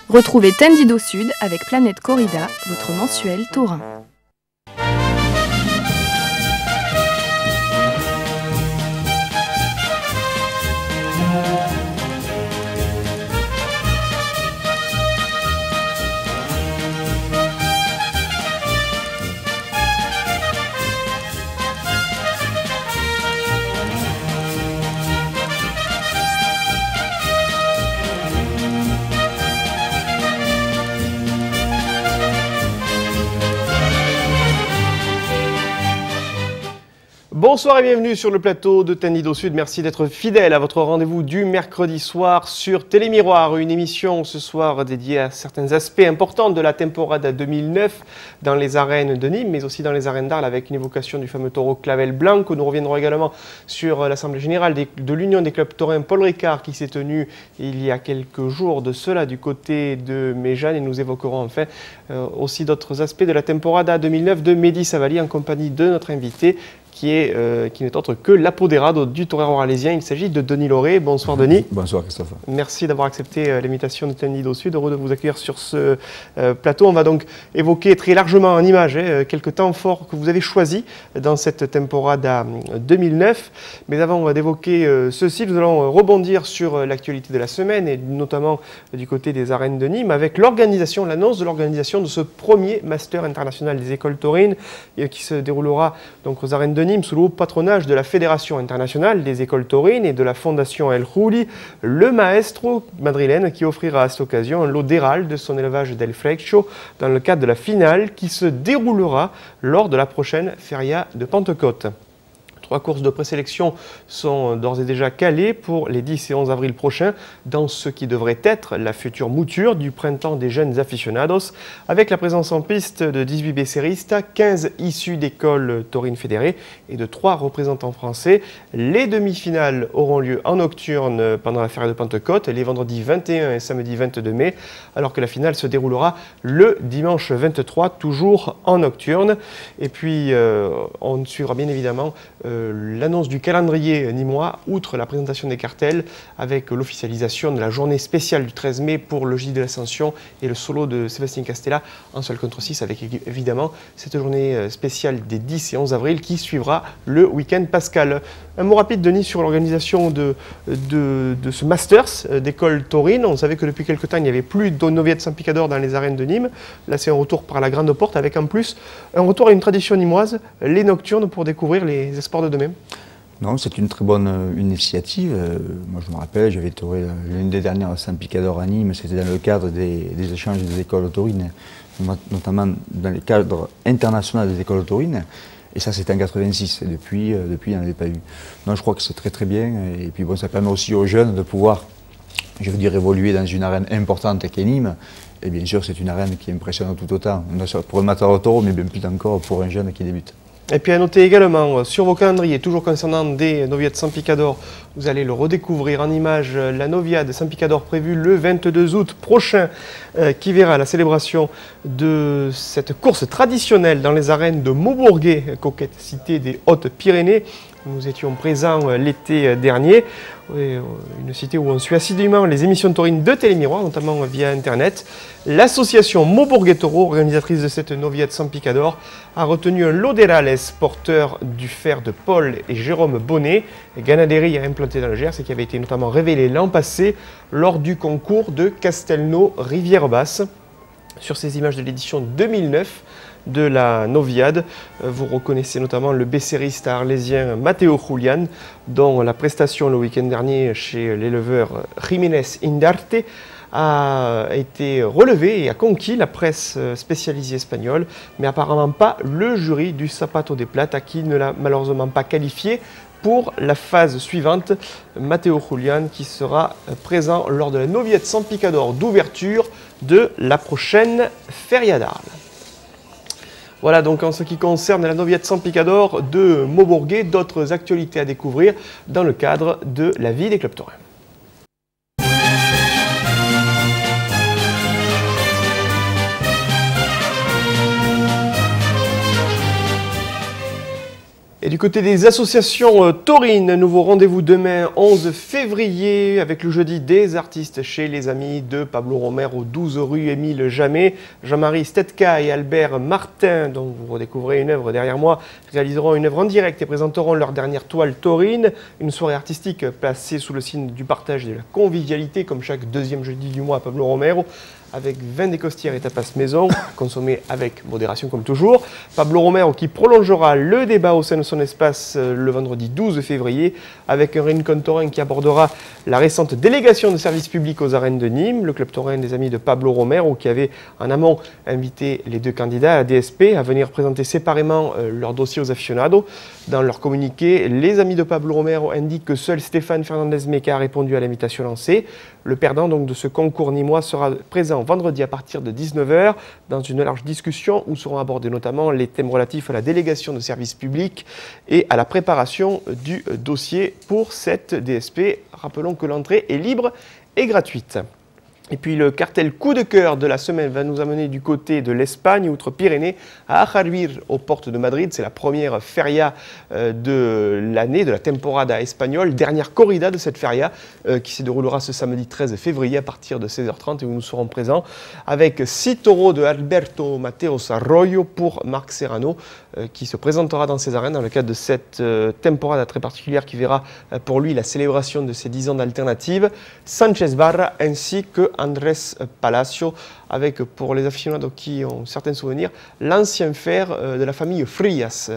Retrouvez Tendido Sud avec Planète Corrida, votre mensuel taurin. Bonsoir et bienvenue sur le plateau de Tendido Sud. Merci d'être fidèle à votre rendez-vous du mercredi soir sur Télémiroir. Une émission ce soir dédiée à certains aspects importants de la Temporada 2009 dans les arènes de Nîmes, mais aussi dans les arènes d'Arles avec une évocation du fameux taureau Clavel Blanco. Nous reviendrons également sur l'Assemblée Générale de l'Union des clubs taurins Paul Ricard qui s'est tenue il y a quelques jours de cela du côté de Méjeanne. Et nous évoquerons enfin aussi d'autres aspects de la Temporada 2009 de Mehdi Savali en compagnie de notre invité qui n'est autre que l'apodérado du torero arlésien. Il s'agit de Denis Lauré. Bonsoir Denis. Bonsoir Christophe. Merci d'avoir accepté l'invitation de Tendido Sud. Heureux de vous accueillir sur ce plateau. On va donc évoquer très largement en images quelques temps forts que vous avez choisis dans cette Temporada 2009. Mais avant d'évoquer ceci, nous allons rebondir sur l'actualité de la semaine et notamment du côté des arènes de Nîmes avec l'annonce de l'organisation de ce premier Master international des écoles taurines qui se déroulera donc aux arènes de Nîmes sous le haut patronage de la Fédération internationale des écoles taurines et de la Fondation El Khouli, le maestro madrilène qui offrira à cette occasion un lot d'Héral de son élevage d'El Freixo dans le cadre de la finale qui se déroulera lors de la prochaine Feria de Pentecôte. 3 courses de présélection sont d'ores et déjà calées pour les 10 et 11 avril prochains dans ce qui devrait être la future mouture du printemps des jeunes aficionados avec la présence en piste de 18 bécéristas, 15 issus d'écoles taurines fédérées et de 3 représentants français. Les demi-finales auront lieu en nocturne pendant la Feria de Pentecôte les vendredis 21 et samedi 22 mai alors que la finale se déroulera le dimanche 23 toujours en nocturne. Et puis on suivra bien évidemment l'annonce du calendrier nîmois, outre la présentation des cartels, avec l'officialisation de la journée spéciale du 13 mai pour le J de l'Ascension et le solo de Sébastien Castella en seul contre 6, avec évidemment cette journée spéciale des 10 et 11 avril qui suivra le week-end pascal. Un mot rapide, Denis, sur l'organisation de ce Masters d'école taurine. On savait que depuis quelque temps, il n'y avait plus d'Onovia de Saint-Picador dans les arènes de Nîmes. Là, c'est un retour par la grande porte, avec en plus un retour à une tradition nîmoise, les nocturnes, pour découvrir les espoirs de demain. Non, c'est une très bonne initiative. Moi, je me rappelle, j'avais touré l'une des dernières à Saint-Picador à Nîmes. C'était dans le cadre des échanges des écoles taurines, notamment dans le cadre international des écoles taurines. Et ça, c'était en 86. Et depuis, il n'y en avait pas eu. Non, je crois que c'est très très bien. Et puis bon, ça permet aussi aux jeunes de pouvoir, je veux dire, évoluer dans une arène importante qu'est Nîmes. Et bien sûr, c'est une arène qui impressionne tout autant. Pour un amateur de taureau, mais bien plus encore pour un jeune qui débute. Et puis à noter également sur vos calendriers, toujours concernant des Noviades Saint-Picador, vous allez le redécouvrir en images, la Noviade Saint-Picador prévue le 22 août prochain, qui verra la célébration de cette course traditionnelle dans les arènes de Maubourguet, coquette cité des Hautes-Pyrénées. Nous étions présents l'été dernier, une cité où on suit assidûment les émissions de taurines de Télémiroir, notamment via Internet. L'association Maubourguet Taureau, organisatrice de cette Noviade Saint-Picador, a retenu un lot d'Hérales porteur du fer de Paul et Jérôme Bonnet, Ganadérie implanté dans le Gers et qui avait été notamment révélé l'an passé lors du concours de Castelnau-Rivière-Basse. Sur ces images de l'édition 2009 de la Noviade, vous reconnaissez notamment le bécériste arlésien Matteo Julian, dont la prestation le week-end dernier chez l'éleveur Jiménez Indarte a été relevée et a conquis la presse spécialisée espagnole, mais apparemment pas le jury du Zapato de Plata qui ne l'a malheureusement pas qualifié pour la phase suivante. Matteo Julian qui sera présent lors de la Noviade Saint-Picador d'ouverture de la prochaine Feria d'Arles. Voilà donc en ce qui concerne la Noviade Saint-Picador de Maubourguet, d'autres actualités à découvrir dans le cadre de la vie des clubs taurins. Et Du côté des associations taurines, nouveau rendez-vous demain 11 février avec le jeudi des artistes chez les amis de Pablo Romero, 12 rue Émile Jamet. Jean-Marie Stetka et Albert Martin, dont vous redécouvrez une œuvre derrière moi, réaliseront une œuvre en direct et présenteront leur dernière toile taurine. Une soirée artistique placée sous le signe du partage et de la convivialité, comme chaque deuxième jeudi du mois à Pablo Romero, avec vin des costières et tapas maison, consommé avec modération comme toujours. Pablo Romero qui prolongera le débat au sein de son espace le vendredi 12 février avec un rincon taurin qui abordera la récente délégation de service public aux arènes de Nîmes, le club taurin des amis de Pablo Romero qui avait en amont invité les deux candidats à la DSP à venir présenter séparément leur dossier aux aficionados. Dans leur communiqué, les amis de Pablo Romero indiquent que seul Stéphane Fernandez-Meca a répondu à l'invitation lancée. Le perdant donc de ce concours nîmois sera présent vendredi à partir de 19 h dans une large discussion où seront abordés notamment les thèmes relatifs à la délégation de services publics et à la préparation du dossier pour cette DSP. Rappelons que l'entrée est libre et gratuite. Et puis le cartel coup de cœur de la semaine va nous amener du côté de l'Espagne, outre-Pyrénées, à Ajarbir, aux portes de Madrid. C'est la première feria de l'année, de la temporada espagnole, dernière corrida de cette feria qui se déroulera ce samedi 13 février à partir de 16 h 30 et où nous serons présents avec 6 taureaux de Alberto Mateos Arroyo pour Marc Serrano qui se présentera dans ces arènes dans le cadre de cette temporada très particulière qui verra pour lui la célébration de ses 10 ans d'alternative. Sanchez Barra ainsi que Andrés Palacio, avec pour les aficionados qui ont certains souvenirs, l'ancien fer de la famille Frias,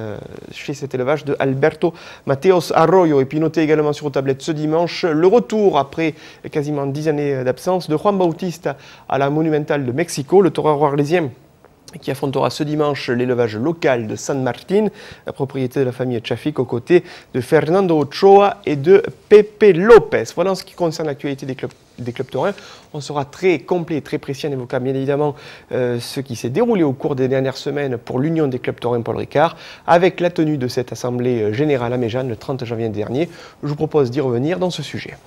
chez cet élevage de Alberto Mateos Arroyo. Et puis notez également sur vos tablettes ce dimanche le retour, après quasiment 10 années d'absence, de Juan Bautista à la Monumental de Mexico, le taureau arlésien qui affrontera ce dimanche l'élevage local de San Martín, la propriété de la famille Chafik, aux côtés de Fernando Ochoa et de Pepe Lopez. Voilà en ce qui concerne l'actualité des clubs taurins. On sera très complet, très précis en évoquant bien évidemment ce qui s'est déroulé au cours des dernières semaines pour l'Union des clubs taurins Paul Ricard, avec la tenue de cette assemblée générale à Méjeanne le 30 janvier dernier. Je vous propose d'y revenir dans ce sujet.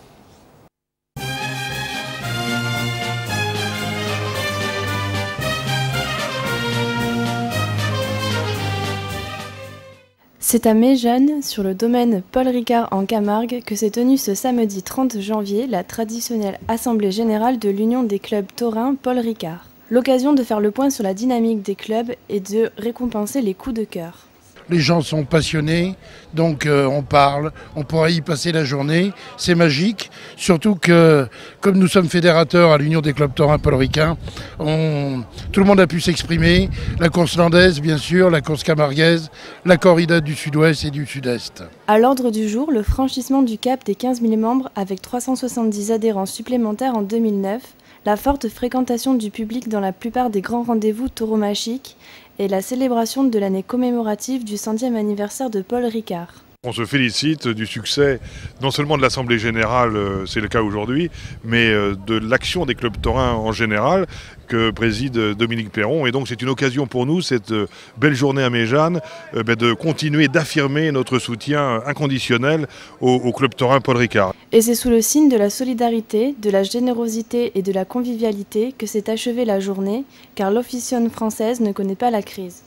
C'est à Méjeanne, sur le domaine Paul Ricard en Camargue, que s'est tenue ce samedi 30 janvier la traditionnelle Assemblée générale de l'Union des clubs taurins Paul Ricard. L'occasion de faire le point sur la dynamique des clubs et de récompenser les coups de cœur. Les gens sont passionnés, donc on parle, on pourrait y passer la journée, c'est magique. Surtout que, comme nous sommes fédérateurs à l'Union des clubs taurins Paul Ricard, tout le monde a pu s'exprimer. La course landaise, bien sûr, la course camarguaise, la corrida du sud-ouest et du sud-est. À l'ordre du jour, le franchissement du cap des 15 000 membres avec 370 adhérents supplémentaires en 2009, la forte fréquentation du public dans la plupart des grands rendez-vous tauromachiques et la célébration de l'année commémorative du 100e anniversaire de Paul Ricard. On se félicite du succès, non seulement de l'Assemblée générale, c'est le cas aujourd'hui, mais de l'action des clubs taurins en général que préside Dominique Perron. Et donc c'est une occasion pour nous, cette belle journée à Méjeanne, de continuer d'affirmer notre soutien inconditionnel au club taurin Paul Ricard. Et c'est sous le signe de la solidarité, de la générosité et de la convivialité que s'est achevée la journée, car l'officione française ne connaît pas la crise.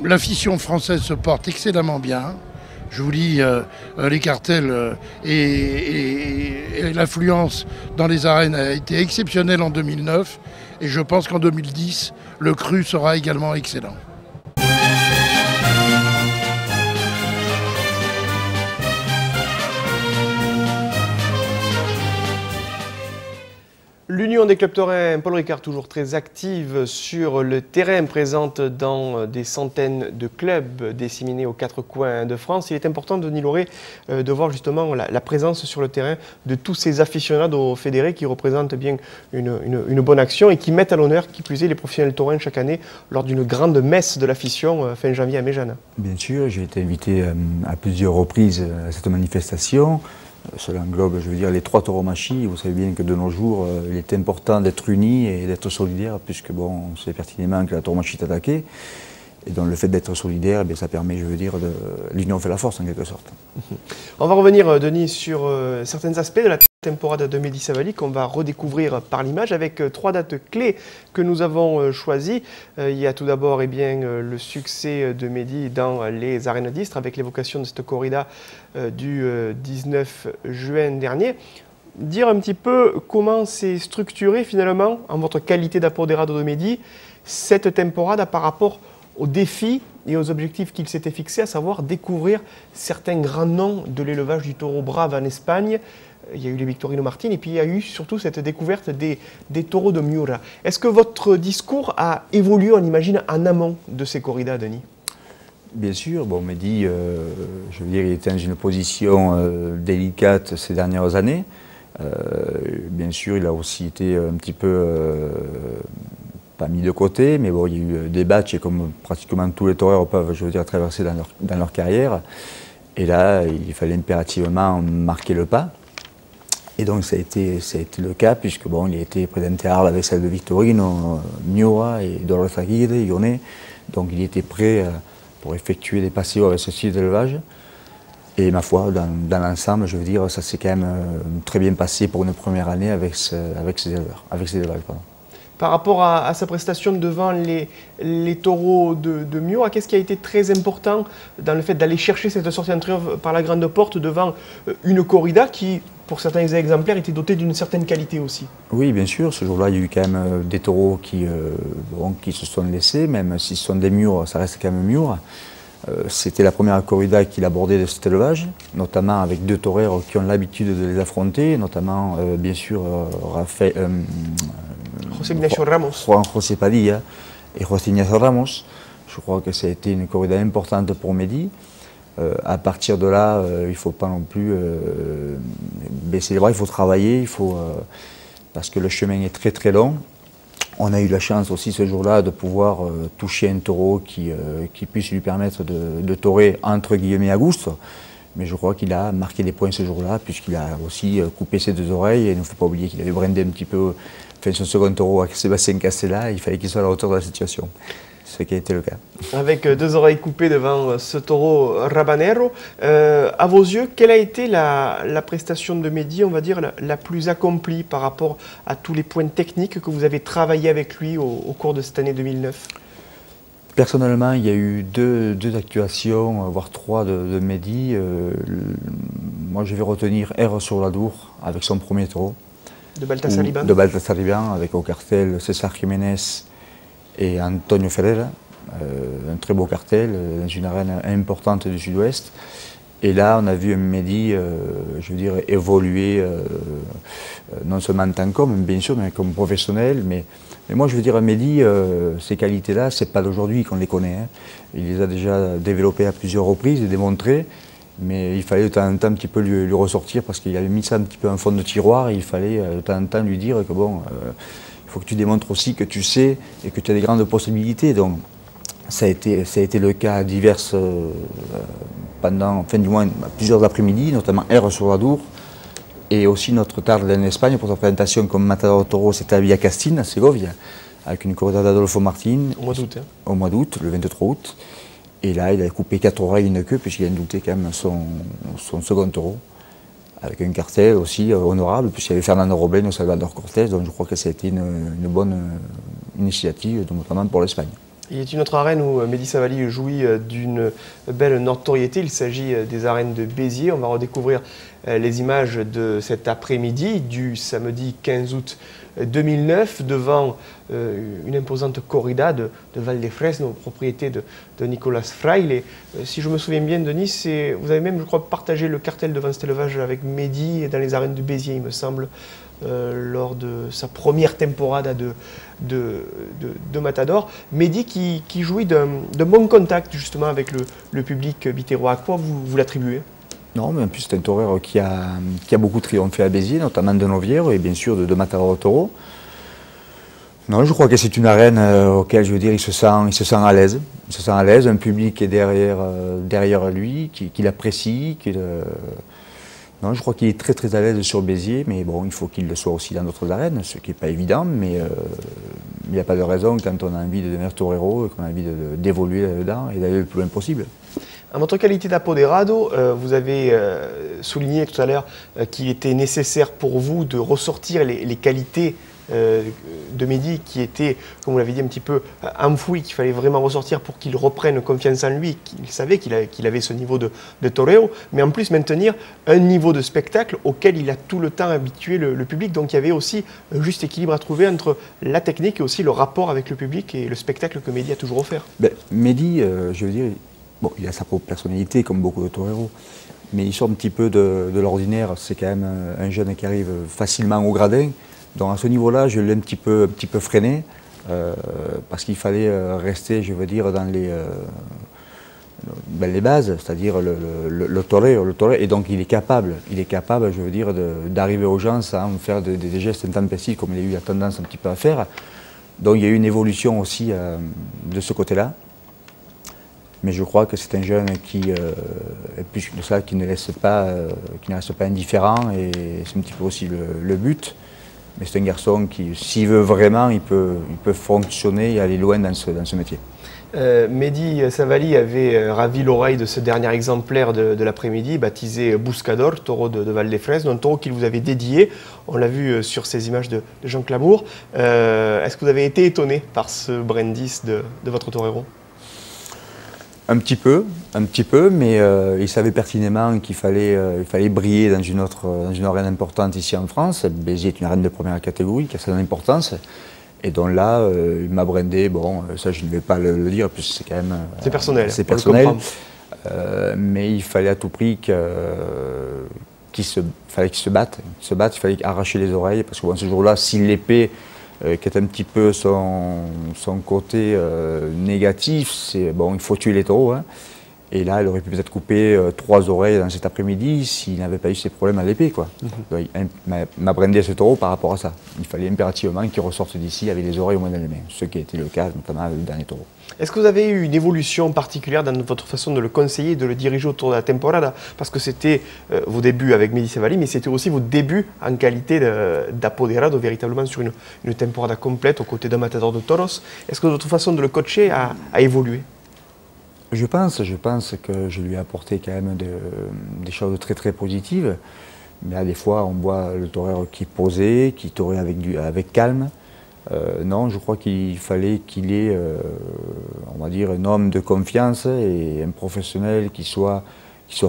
L'afition française se porte excellemment bien. Je vous lis les cartels et l'affluence dans les arènes a été exceptionnelle en 2009 et je pense qu'en 2010, le cru sera également excellent. L'Union des clubs taurins Paul Ricard, toujours très active sur le terrain, présente dans des centaines de clubs disséminés aux 4 coins de France. Il est important, Denis Lauré, de voir justement la présence sur le terrain de tous ces aficionados fédérés qui représentent bien une bonne action et qui mettent à l'honneur, qui plus est, les professionnels taurins chaque année lors d'une grande messe de l'afition fin janvier à Méjeanne. Bien sûr, j'ai été invité à plusieurs reprises à cette manifestation. Cela englobe, je veux dire, les 3 tauromachie. Vous savez bien que de nos jours, il est important d'être unis et d'être solidaire, puisque bon, on sait pertinemment que la tauromachie est attaquée. Et donc le fait d'être solidaire, eh ça permet, je veux dire, l'union fait la force en quelque sorte. On va revenir, Denis, sur certains aspects de la Temporada de Mehdi Savali qu'on va redécouvrir par l'image avec 3 dates clés que nous avons choisies. Il y a tout d'abord le succès de Mehdi dans les arènes d'Istres avec l'évocation de cette corrida du 19 juin dernier. Dire un petit peu comment s'est structuré finalement, en votre qualité d'apoderado de Mehdi, cette temporada par rapport aux défis et aux objectifs qu'il s'était fixés, à savoir découvrir certains grands noms de l'élevage du taureau brave en Espagne. Il y a eu les Victorino Martin et puis il y a eu surtout cette découverte des taureaux de Miura. Est-ce que votre discours a évolué, on imagine, en amont de ces corridas, Denis? Bien sûr, bon, Mehdi, je veux dire, il était dans une position délicate ces dernières années. Bien sûr, il a aussi été un petit peu, pas mis de côté, mais bon, il y a eu des batchs, et comme pratiquement tous les taureurs peuvent, je veux dire, traverser dans leur carrière. Et là, il fallait impérativement marquer le pas. Et donc ça a été le cas, puisque bon, il a été présenté à Arles avec celle de Victorino, Miura et Dolores Aguirre, Ione. Donc il était prêt pour effectuer des passeos avec ce style d'élevage. Et ma foi, dans l'ensemble, je veux dire, ça s'est quand même très bien passé pour une première année avec ces élevages. Pardon. Par rapport à sa prestation devant les taureaux de Miura, qu'est-ce qui a été très important dans le fait d'aller chercher cette sortie en triomphe par la grande porte devant une corrida qui, pour certains exemplaires, était dotée d'une certaine qualité aussi? Oui, bien sûr. Ce jour-là, il y a eu quand même des taureaux qui se sont laissés, même si ce sont des Miura, ça reste quand même Miura. C'était la première corrida qu'il abordait de cet élevage, notamment avec 2 taureaux qui ont l'habitude de les affronter, notamment, bien sûr, José Ignacio Ramos. Juan José Padilla et José Ignacio Ramos. Je crois que ça a été une corrida importante pour Mehdi. À partir de là, il ne faut pas non plus baisser les bras, il faut travailler, parce que le chemin est très très long. On a eu la chance aussi ce jour-là de pouvoir toucher un taureau qui puisse lui permettre de taurer entre guillemets à gusto. Mais je crois qu'il a marqué des points ce jour-là, puisqu'il a aussi coupé ses 2 oreilles. Et il ne faut pas oublier qu'il avait brindé un petit peu son second taureau avec Sébastien Castella. Il fallait qu'il soit à la hauteur de la situation. Ce qui a été le cas. Avec 2 oreilles coupées devant ce taureau Rabanero, à vos yeux, quelle a été la prestation de Mehdi, on va dire, la plus accomplie par rapport à tous les points techniques que vous avez travaillé avec lui au cours de cette année 2009? Personnellement, il y a eu deux actuations, voire 3 de Mehdi. Moi, je vais retenir R sur l'Adour avec son premier taureau. De Baltasar Liban. De Baltasar Liban, avec au cartel César Jiménez et Antonio Ferreira. Un très beau cartel dans une arène importante du sud-ouest. Et là, on a vu un Mehdi, je veux dire, évoluer, non seulement en tant qu'homme, bien sûr, mais comme professionnel. Mais moi, je veux dire, Mehdi, ces qualités-là, c'est pas d'aujourd'hui qu'on les connaît. Hein. Il les a déjà développées à plusieurs reprises et démontrées. Mais il fallait de temps en temps un petit peu lui ressortir parce qu'il avait mis ça un petit peu en fond de tiroir. Et il fallait de temps en temps lui dire que bon, il faut que tu démontres aussi que tu sais et que tu as des grandes possibilités. Donc, ça a été le cas divers pendant, enfin du moins plusieurs après-midi, notamment R sur l'Adour, et aussi notre tarde en Espagne pour sa présentation comme Matador de Toro, c'était à Villa Castin, à Ségovia, avec une corrida d'Adolfo Martin. Au mois d'août. Hein. Au mois d'août, le 23 août. Et là, il a coupé 4 oreilles et une queue, puisqu'il a douté quand même son second taureau, avec un cartel aussi honorable, puisqu'il y avait Fernando Robledo, Salvador Cortés, donc je crois que ça a été une bonne initiative, notamment pour l'Espagne. Il y a une autre arène où Mehdi Savali jouit d'une belle notoriété. Il s'agit des arènes de Béziers. On va redécouvrir les images de cet après-midi du samedi 15 août 2009 devant une imposante corrida de Valdefresno, propriété de Nicolas Fraile. Et, si je me souviens bien, Denis, vous avez même, je crois, partagé le cartel devant cet élevage avec Mehdi dans les arènes de Béziers, il me semble, lors de sa première temporada de Matador. Mehdi qui jouit d'un bon contact justement avec le public bitérois. À quoi vous l'attribuez? Non, mais en plus c'est un taureur qui a beaucoup triomphé à Béziers, notamment de Noviero et bien sûr de Matador de Toro. Non, je crois que c'est une arène auquel, je veux dire, il se sent à l'aise. Il se sent à l'aise, un public qui est derrière lui, qui l'apprécie. Non, je crois qu'il est très très à l'aise sur Béziers, mais bon, il faut qu'il le soit aussi dans d'autres arènes, ce qui n'est pas évident, mais il n'y a pas de raison quand on a envie de devenir torero, qu'on a envie d'évoluer là-dedans et d'aller le plus loin possible. En votre qualité d'apoderado, vous avez souligné tout à l'heure qu'il était nécessaire pour vous de ressortir les qualités de Mehdi qui étaient, comme vous l'avez dit, un petit peu enfouies, qu'il fallait vraiment ressortir pour qu'il reprenne confiance en lui, qu'il savait qu'il avait ce niveau de torero, mais en plus maintenir un niveau de spectacle auquel il a tout le temps habitué le public. Donc il y avait aussi un juste équilibre à trouver entre la technique et aussi le rapport avec le public et le spectacle que Mehdi a toujours offert. Ben, Mehdi, je veux dire, bon, il a sa propre personnalité comme beaucoup de toreros, mais il sort un petit peu de l'ordinaire. C'est quand même un jeune qui arrive facilement au gradin. Donc à ce niveau-là, je l'ai un petit peu freiné, parce qu'il fallait rester, je veux dire, dans les bases, c'est-à-dire le torero. Et donc il est capable, je veux dire, d'arriver aux gens sans faire des gestes intempestifs comme il a eu la tendance un petit peu à faire. Donc il y a eu une évolution aussi de ce côté-là. Mais je crois que c'est un jeune qui, plus que ça, qui ne reste pas indifférent, et c'est un petit peu aussi le but. Mais c'est un garçon qui, s'il veut vraiment, il peut fonctionner et aller loin dans ce métier. Mehdi Savali avait ravi l'oreille de ce dernier exemplaire de l'après-midi, baptisé Buscador, taureau de Val-des-Fraises, un taureau qu'il vous avait dédié. On l'a vu sur ces images de Jean Clamour. Est-ce que vous avez été étonné par ce brindis de votre torero? Un petit peu, mais il savait pertinemment qu'il fallait briller dans une arène importante ici en France. Béziers est une arène de première catégorie qui a son importance. Et donc là, il m'a brindé, bon, ça je ne vais pas le dire, puisque c'est quand même... c'est personnel. C'est personnel. Mais il fallait à tout prix qu'il se batte. Il fallait arracher les oreilles, parce que bon, ce jour-là, si l'épée... qui est un petit peu son côté négatif, c'est bon, il faut tuer les taureaux. Hein. Et là, il aurait pu peut-être couper 3 oreilles dans cet après-midi s'il n'avait pas eu ces problèmes à l'épée. Il m'a brindé ce taureau par rapport à ça. Il fallait impérativement qu'il ressorte d'ici avec les oreilles au moins dans les mains, ce qui a été le cas notamment avec le dernier taureau. Est-ce que vous avez eu une évolution particulière dans votre façon de le conseiller et de le diriger autour de la temporada? Parce que c'était vos débuts avec Mehdi Savali, mais c'était aussi vos débuts en qualité d'apoderado, véritablement sur une temporada complète aux côtés d'un matador de toros. Est-ce que votre façon de le coacher a évolué? Je pense que je lui ai apporté quand même des choses très très positives. Mais là, des fois, on voit le torero qui posait, qui torait avec calme. Non, je crois qu'il fallait qu'il ait, on va dire, un homme de confiance et un professionnel qui soit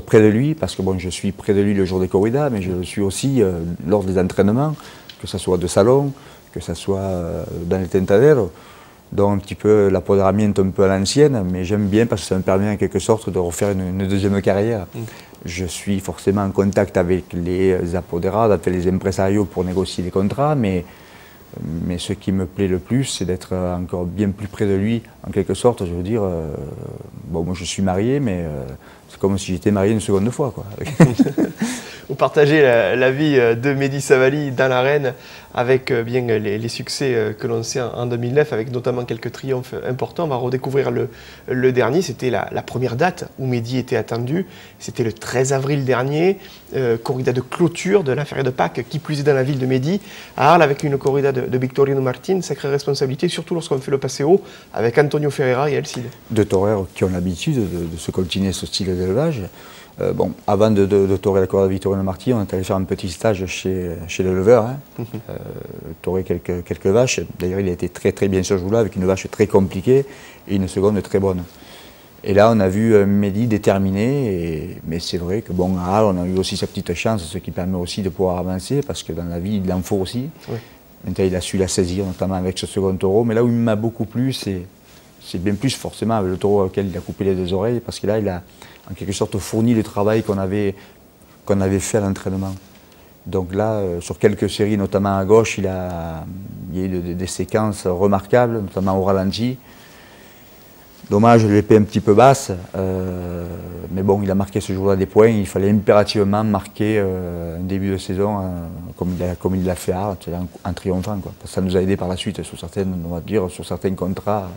près de lui, parce que bon, je suis près de lui le jour des corridas, mais je le suis aussi lors des entraînements, que ce soit de salon, que ce soit dans les tentaderos. Donc un petit peu l'apoderamiento un peu à l'ancienne, mais j'aime bien parce que ça me permet en quelque sorte de refaire une deuxième carrière. Je suis forcément en contact avec les apoderados, avec les impresarios pour négocier des contrats, mais ce qui me plaît le plus, c'est d'être encore bien plus près de lui, en quelque sorte. Je veux dire, bon, moi je suis marié, mais c'est comme si j'étais marié une seconde fois, quoi. Vous partagez la vie de Mehdi Savali dans l'arène avec bien les succès que l'on sait en 2009, avec notamment quelques triomphes importants. On va redécouvrir le dernier. C'était la première date où Mehdi était attendu. C'était le 13 avril dernier, corrida de clôture de la feria de Pâques, qui plus est dans la ville de Mehdi, à Arles, avec une corrida de Victorino Martin. Sacrée responsabilité, surtout lorsqu'on fait le paseo avec Antonio Ferreira et Alcide. Deux toreros qui ont l'habitude de se coltiner ce style d'élevage. Bon, avant de torer la corrida de Victorino Martin, on est allé faire un petit stage chez l'éleveur, hein, torer quelques vaches. D'ailleurs, il a été très très bien ce jour-là, avec une vache très compliquée et une seconde très bonne. Et là, on a vu Mehdi déterminé, mais c'est vrai que bon, à Arles, on a eu aussi sa petite chance, ce qui permet aussi de pouvoir avancer, parce que dans la vie, il en faut aussi. Oui. Maintenant, il a su la saisir, notamment avec ce second taureau. Mais là où il m'a beaucoup plu, c'est bien plus forcément avec le taureau auquel il a coupé les 2 oreilles, parce que là, il a en quelque sorte fourni le travail qu'on avait fait à l'entraînement. Donc là, sur quelques séries, notamment à gauche, il y a eu des séquences remarquables, notamment au ralenti. Dommage, l'épée un petit peu basse, mais bon, il a marqué ce jour-là des points. Il fallait impérativement marquer un début de saison comme il l'a fait à Arles, en triomphant, quoi. Parce que ça nous a aidé par la suite sur certains contrats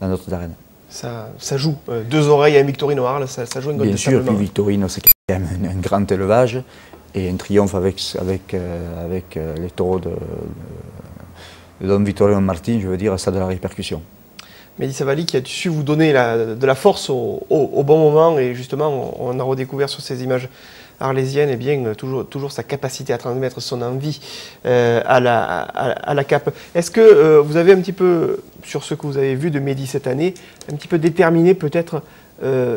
dans d'autres arènes. Ça joue. 2 oreilles à un Victorino Arles, ça joue une bien sûr, puis Victorino, c'est quand même un grand élevage, et un triomphe avec les taureaux de Don Victorino Martin, je veux dire, ça a de la répercussion. Mehdi Savali qui a su vous donner de la force au bon moment, et justement on a redécouvert sur ces images arlésiennes toujours sa capacité à transmettre son envie à la CAP. Est-ce que vous avez un petit peu, sur ce que vous avez vu de Mehdi cette année, un petit peu déterminé peut-être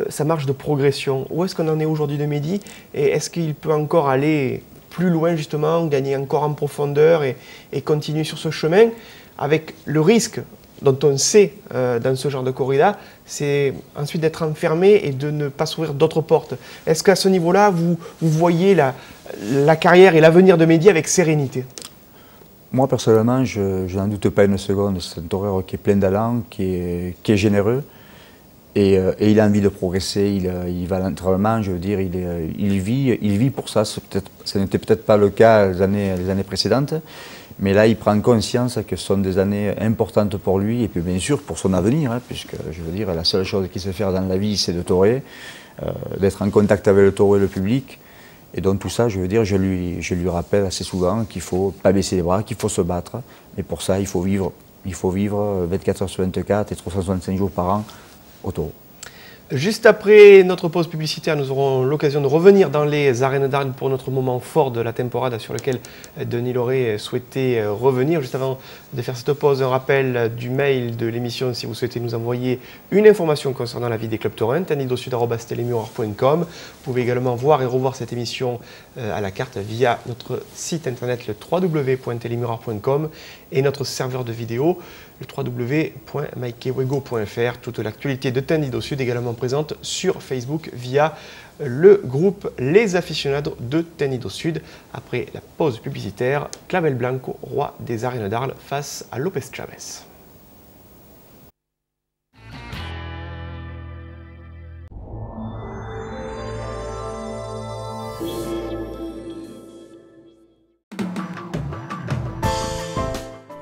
sa marge de progression? Où est-ce qu'on en est aujourd'hui de Mehdi, et est-ce qu'il peut encore aller plus loin justement, gagner encore en profondeur et continuer sur ce chemin, avec le risque dont on sait dans ce genre de corrida, c'est ensuite d'être enfermé et de ne pas s'ouvrir d'autres portes. Est-ce qu'à ce niveau-là, vous voyez la carrière et l'avenir de Mehdi avec sérénité? Moi, personnellement, je n'en doute pas une seconde. C'est un torero qui est plein d'allant, qui est généreux, et il a envie de progresser. Il va à l'entraînement, je veux dire, il vit pour ça. Ça n'était peut-être pas le cas les années précédentes. Mais là, il prend conscience que ce sont des années importantes pour lui, et puis bien sûr pour son avenir, hein, puisque je veux dire, la seule chose qu'il sait faire dans la vie, c'est de torer, d'être en contact avec le taureau et le public. Et donc tout ça, je veux dire, je lui rappelle assez souvent qu'il ne faut pas baisser les bras, qu'il faut se battre. Et pour ça, il faut vivre 24 heures sur 24 et 365 jours par an au taureau. Juste après notre pause publicitaire, nous aurons l'occasion de revenir dans les arènes d'Arles pour notre moment fort de la temporada sur lequel Denis Lauré souhaitait revenir. Juste avant de faire cette pause, un rappel du mail de l'émission si vous souhaitez nous envoyer une information concernant la vie des clubs taurins, tendidosud@telemurar.com. Vous pouvez également voir et revoir cette émission à la carte via notre site internet le www.telemurar.com et notre serveur de vidéo le www.mikewego.fr. Toute l'actualité de Tendido Sud également présente sur Facebook via le groupe Les Aficionados de Tendido Sud. Après la pause publicitaire, Clavel Blanco, roi des arènes d'Arles, face à Lopez Chavez.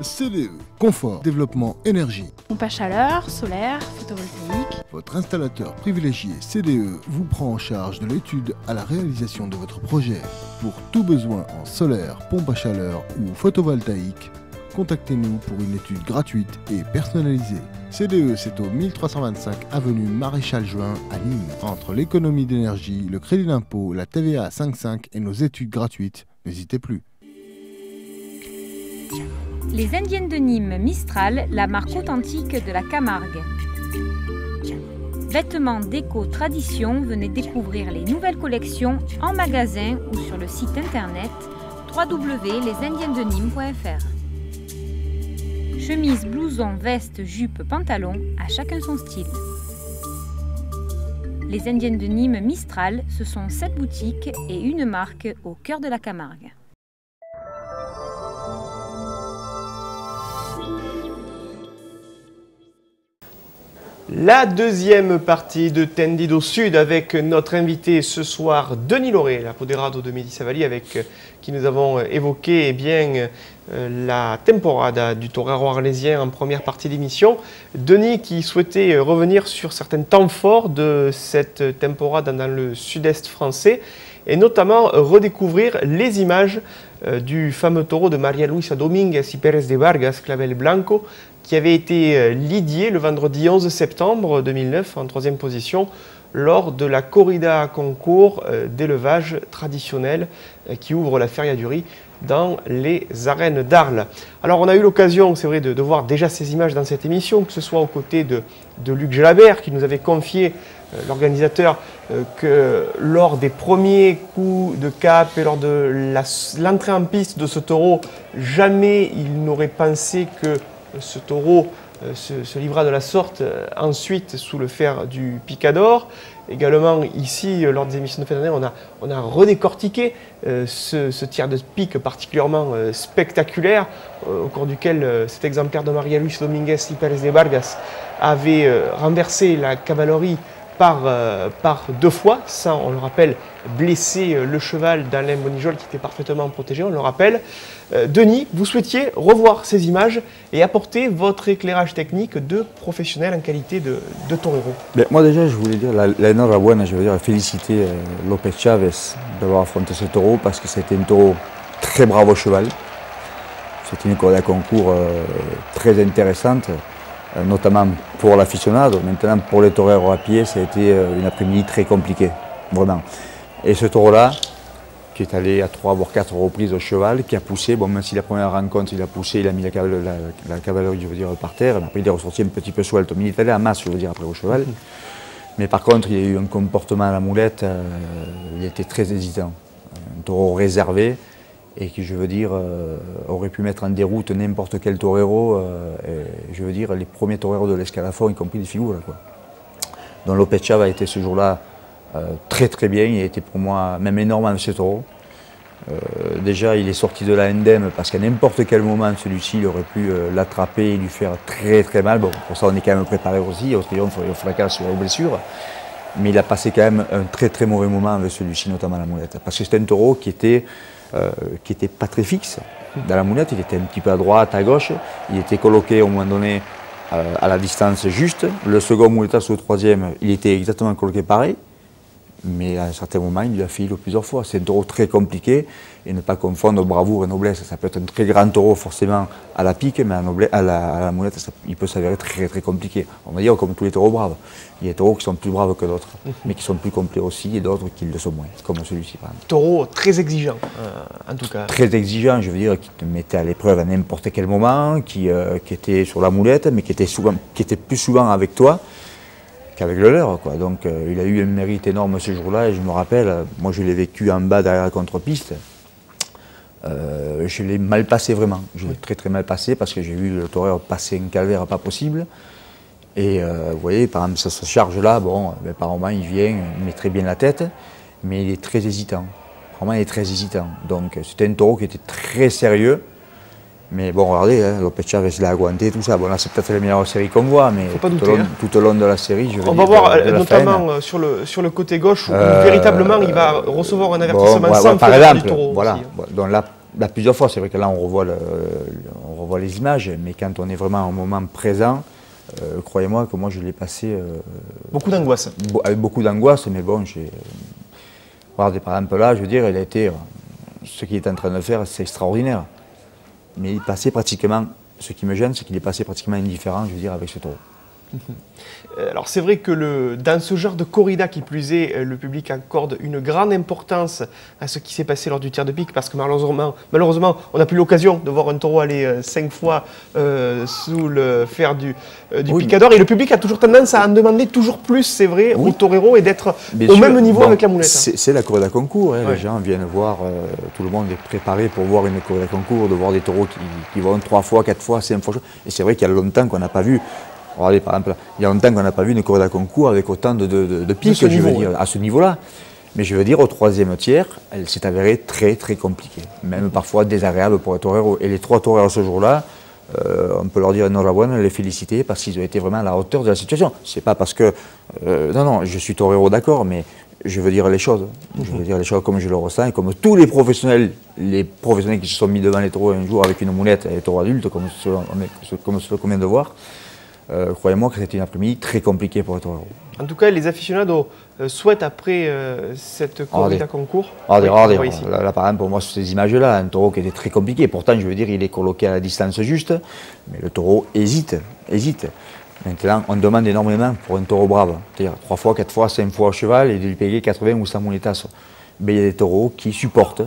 CDE, confort, développement, énergie. Pompe à chaleur, solaire, photovoltaïque. Votre installateur privilégié CDE vous prend en charge de l'étude à la réalisation de votre projet. Pour tout besoin en solaire, pompe à chaleur ou photovoltaïque, contactez-nous pour une étude gratuite et personnalisée. CDE, c'est au 1325 avenue Maréchal Juin à Nîmes. Entre l'économie d'énergie, le crédit d'impôt, la TVA 5,5 et nos études gratuites, n'hésitez plus. Les Indiennes de Nîmes Mistral, la marque authentique de la Camargue. Vêtements déco tradition, venez découvrir les nouvelles collections en magasin ou sur le site internet www.lesindiennesdenîmes.fr. Chemise, blouson, veste, jupe, pantalon, à chacun son style. Les Indiennes de Nîmes Mistral, ce sont 7 boutiques et une marque au cœur de la Camargue. La deuxième partie de Tendido Sud avec notre invité ce soir, Denis Lauré, l'apoderado de Mehdi Savali, avec qui nous avons évoqué la temporada du torero arlésien en première partie d'émission. Denis qui souhaitait revenir sur certains temps forts de cette temporada dans le sud-est français et notamment redécouvrir les images du fameux taureau de Maria Luisa Dominguez y Pérez de Vargas, Clavel Blanco, qui avait été lidié le vendredi 11 septembre 2009 en 3e position lors de la corrida concours d'élevage traditionnel qui ouvre la Feria du Riz dans les arènes d'Arles. Alors on a eu l'occasion, c'est vrai, de voir déjà ces images dans cette émission, que ce soit aux côtés de Luc Gelabert qui nous avait confié, l'organisateur, que lors des premiers coups de cap et lors de l'entrée en piste de ce taureau, jamais il n'aurait pensé que ce taureau se livra de la sorte ensuite sous le fer du picador. Également ici, lors des émissions de fin d'année, on a redécortiqué ce tir de pique particulièrement spectaculaire au cours duquel cet exemplaire de Maria Luisa Dominguez y Pérez de Vargas avait renversé la cavalerie par 2 fois, sans, on le rappelle, blesser le cheval d'Alain Bonijol qui était parfaitement protégé, on le rappelle. Denis, vous souhaitiez revoir ces images et apporter votre éclairage technique de professionnel en qualité de torero. Moi déjà, je voulais dire la enhorabuena, je veux dire féliciter Lopez Chavez d'avoir affronté ce taureau parce que c'était un taureau très bravo au cheval. C'était une corrida concours très intéressante. notamment pour l'aficionado. Maintenant, pour les toreros à pied, ça a été une après-midi très compliquée, vraiment. Et ce taureau-là, qui est allé à 3 voire 4 reprises au cheval, qui a poussé, bon, même si la première rencontre il a poussé, il a mis la cavalerie, je veux dire, par terre, mais après il est ressorti un petit peu suelto, mais il est allé à masse, je veux dire, après au cheval. Mais par contre, il y a eu un comportement à la moulette, il était très hésitant. Un taureau réservé, et qui, je veux dire, aurait pu mettre en déroute n'importe quel torero, je veux dire, les premiers toreros de l'escalafon, y compris des figures, quoi. Donc Lopez Chavez a été ce jour-là très très bien, il a été pour moi même énorme avec ce taureau. Déjà, il est sorti de la indemne parce qu'à n'importe quel moment, celui-ci, il aurait pu l'attraper et lui faire très très mal. Bon, pour ça, on est quand même préparé aussi, au triomphe et au fracas sur les blessures. Mais il a passé quand même un très très mauvais moment avec celui-ci, notamment à la moulette. Parce que c'était un taureau qui était pas très fixe dans la moulette, il était un petit peu à droite, à gauche. Il était coloqué au moment donné à la distance juste. Le second moulettas ou le troisième, il était exactement coloqué pareil. Mais à un certain moment, il lui a fait plusieurs fois. C'est un taureau très compliqué et ne pas confondre bravoure et noblesse. Ça peut être un très grand taureau forcément à la pique, mais à la moulette, il peut s'avérer très très compliqué. On va dire comme tous les taureaux braves. Il y a des taureaux qui sont plus braves que d'autres, mais qui sont plus complets aussi, et d'autres qui le sont moins, comme celui-ci par exemple. Taureau très exigeant, en tout cas. Très exigeant, je veux dire, qui te mettait à l'épreuve à n'importe quel moment, qui était sur la moulette, mais qui était plus souvent avec toi qu'avec le leur, quoi. Donc il a eu un mérite énorme ce jour-là, et je me rappelle, moi je l'ai vécu en bas derrière la contre-piste. Je l'ai mal passé vraiment, je l'ai très très mal passé parce que j'ai vu le torero passer un calvaire pas possible. Et vous voyez, par exemple, ce charge-là, bon, ben, par moment il vient, il met très bien la tête, mais il est très hésitant. Vraiment, il est très hésitant. Donc c'était un taureau qui était très sérieux. Mais bon, regardez, hein, Lopez Chavez l'a aguanté, tout ça. Bon, là, c'est peut-être la meilleure série qu'on voit, mais tout au long de la série, je veux dire. On va voir, notamment sur le côté gauche, où véritablement, il va recevoir un avertissement sans faute du taureau. Voilà. Aussi. Donc là, plusieurs fois, c'est vrai que là, on revoit les images, mais quand on est vraiment au moment présent, croyez-moi que moi, je l'ai passé... beaucoup d'angoisse. Avec beaucoup d'angoisse, mais bon, regardez, par exemple, là, je veux dire, il a été... ce qu'il est en train de faire, c'est extraordinaire. Mais il passait pratiquement, ce qui me gêne, c'est qu'il est passé pratiquement indifférent, je veux dire, avec ce taureau. Alors c'est vrai que dans ce genre de corrida qui plus est, le public accorde une grande importance à ce qui s'est passé lors du tir de pique, parce que malheureusement on n'a plus l'occasion de voir un taureau aller 5 fois sous le fer du picador, et le public a toujours tendance à en demander toujours plus, c'est vrai, au torero, et d'être au même niveau avec la moulette. C'est la corrida concours, hein. Les gens viennent voir, tout le monde est préparé pour voir une corrida concours, de voir des taureaux qui vont 3 fois, 4 fois, 5 fois, et c'est vrai qu'il y a longtemps qu'on n'a pas vu. Regardez, par exemple, il y a longtemps qu'on n'a pas vu une corrida concours avec autant de piques, je veux dire, à ce niveau-là. Mais je veux dire, au troisième tiers, elle s'est avérée très très compliquée, même parfois désagréable pour les toreros. Et les 3 toreros ce jour-là, on peut leur dire enhorabuena, les féliciter, parce qu'ils ont été vraiment à la hauteur de la situation. C'est pas parce que, non, je suis torero d'accord, mais je veux dire les choses. Je veux dire les choses comme je le ressens, et comme tous les professionnels qui se sont mis devant les taureaux un jour avec une moulette, les taureaux adultes, comme ceux qu'on vient de voir. Croyez-moi que c'était une après-midi très compliquée pour les toreros. En tout cas, les aficionados souhaitent après cette corrida concours. Regardez, là, par exemple, pour moi, sur ces images-là, un taureau qui était très compliqué. Pourtant, je veux dire, il est coloqué à la distance juste, mais le taureau hésite. Maintenant, on demande énormément pour un taureau brave. C'est-à-dire 3 fois, 4 fois, 5 fois au cheval, et de lui payer 80 ou 100 moulettas. Mais il y a des taureaux qui supportent.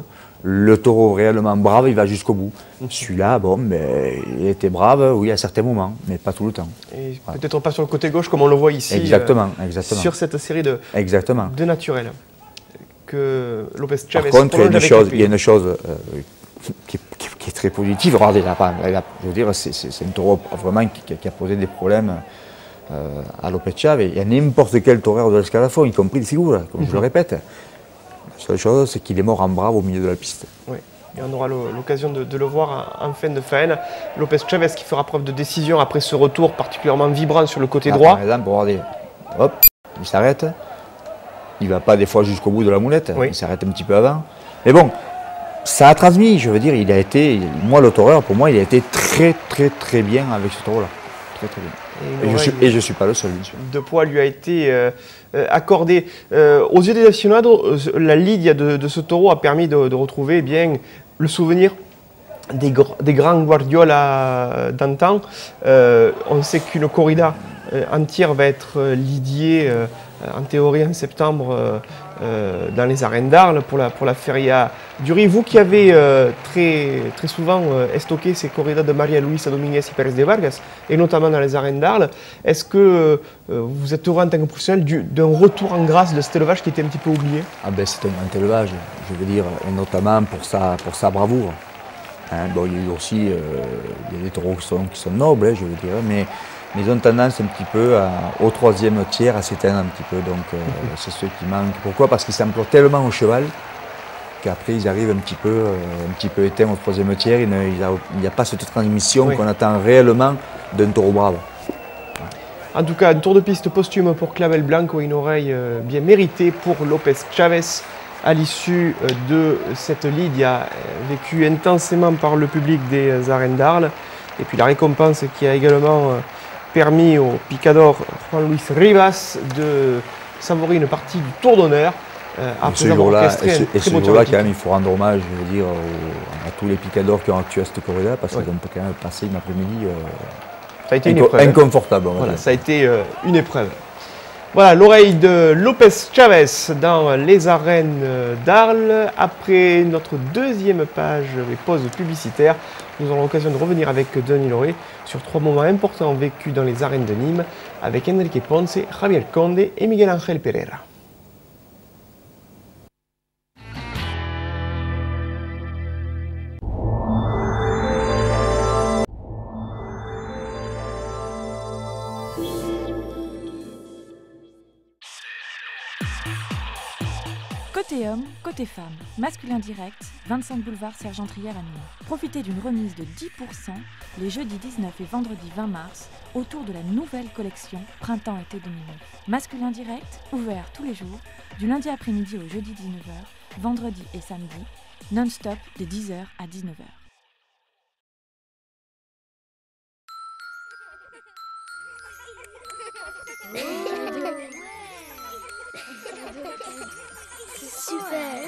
Le taureau réellement brave, il va jusqu'au bout. Celui-là, bon, mais il était brave, oui, à certains moments, mais pas tout le temps. Et peut-être pas sur le côté gauche, comme on le voit ici. Exactement. Sur cette série de naturels. Que Lopez Chavez. Par contre, il y a une chose qui est très positive. Regardez, là, je veux dire, c'est un taureau vraiment qui a posé des problèmes à Lopez Chavez. Il y a n'importe quel torero de l'escalafon, y compris les figures, comme je le répète. La seule chose, c'est qu'il est mort en brave au milieu de la piste. Oui, et on aura l'occasion de le voir en fin de faine. Lopez Chavez qui fera preuve de décision après ce retour particulièrement vibrant sur le côté droit. Par exemple, regardez, hop, il s'arrête. Il ne va pas des fois jusqu'au bout de la moulette, il s'arrête un petit peu avant. Mais bon, ça a transmis, je veux dire, il a été, moi le toreur, pour moi, il a été très très très bien avec ce taureau-là. Très très bien. Et je ne suis pas le seul, bien sûr. De poids lui a été accordé. Aux yeux des aficionados, la ligne de ce taureau a permis de retrouver bien le souvenir des grands Guardiola d'antan. On sait qu'une corrida entière va être lidiée en théorie en septembre dans les arènes d'Arles pour la Feria du Riz. Vous qui avez très souvent estoqué ces corridas de Maria Luisa Dominguez et Pérez de Vargas, et notamment dans les arènes d'Arles, est-ce que vous êtes heureux en tant que professionnel d'un retour en grâce de cet élevage qui était un petit peu oublié? Ah ben c'est un grand élevage, je veux dire, et notamment pour sa bravoure. Hein, bon, il y a eu aussi il y a des taureaux qui sont nobles, hein, je veux dire, mais ils ont tendance un petit peu au troisième tiers à s'éteindre un petit peu, donc c'est ce qui manque. Pourquoi? Parce qu'ils s'emploient tellement au cheval qu'après ils arrivent un petit peu éteints au troisième tiers. Il n'y a pas cette transmission qu'on attend réellement d'un taureau brave. En tout cas, un tour de piste posthume pour Clavel Blanco, une oreille bien méritée pour Lopez Chavez à l'issue de cette lidia vécue intensément par le public des arènes d'Arles. Et puis la récompense qui a également permis au picador Juan Luis Rivas de savourer une partie du Tour d'honneur après avoir orchestré un très beau tour. Quand même, il faut rendre hommage, je veux dire, à tous les picadors qui ont actué à cette corrida, parce qu'ils ont quand même passé une après-midi inconfortable. Voilà, ça a été une épreuve. Voilà, l'oreille de Lopez Chavez dans les arènes d'Arles. Après notre deuxième page et pause publicitaire, nous aurons l'occasion de revenir avec Denis Loré sur 3 moments importants vécus dans les arènes de Nîmes avec Enrique Ponce, Javier Conde et Miguel Ángel Pereira. Côté homme, côté femme, masculin direct, 25 boulevard Sergent-Trier à Nîmes. Profitez d'une remise de 10% les jeudis 19 et vendredi 20 mars autour de la nouvelle collection Printemps-été 2009. Masculin direct, ouvert tous les jours, du lundi après-midi au jeudi 19h, vendredi et samedi, non-stop de 10h à 19h.